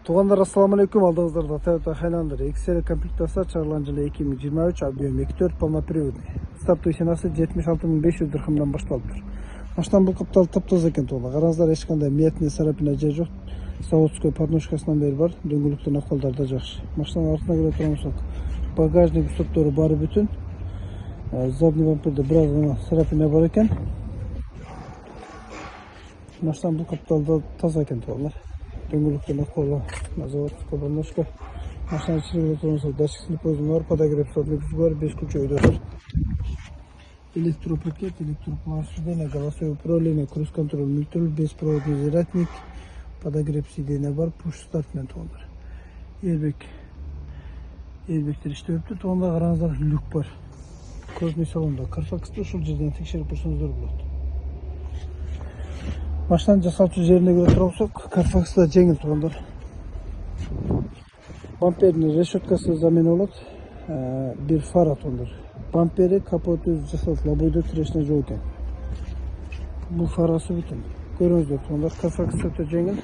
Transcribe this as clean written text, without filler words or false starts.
Туғандар, ассаламу алейкум. Алдыңыздарда Toyota Highlander XL комплектация, чыгарылган жылы 2023, объем 2.4 полноприводный. Стартовый ценасы 76.500 дирхамдан башталып тұр. Машинанын бул капталы таптаза экен туган. Караңыздар, эч кандай метный царапина же жок. Заводской подножкасынан бери бар, дөңгөлөктөрүн акылдар да жакшы. Машинанын артына келе турсак, багажник стоптору бары бүтүн. Задний бамперде бир аз гана царапина бар экен. Машинанын бул капталы таза экен тугандар. Дөңгөлөктөрүн акылы, заводской подножка. Машина ичинде турсак, датчик слепой бар, подогрев бар, 5 ключ өйдө бар. Электропакет, электропластик, голосовое управление, круиз-контроль, мультируль, беспроводный зарядник, подогрев сиденья бар, пуш-старт менен тугандар. Эрбектер иштеп туганда, караңыздар, люк бар. Кожный салонда. Карфаксты ушул жерден текшерип көрсөңүздөр болот. Машинаны жасаучу жерине келе турсак, Карфакста жеңил тугандар. Бампердин решеткасы замена болот. Бир фара тугандар. Бампери, капоты жасалып, лобойдо тирешне жок экен. Бул фарасы бүтүн. Көрүңүздөр тугандар, Карфакс өтө жеңил.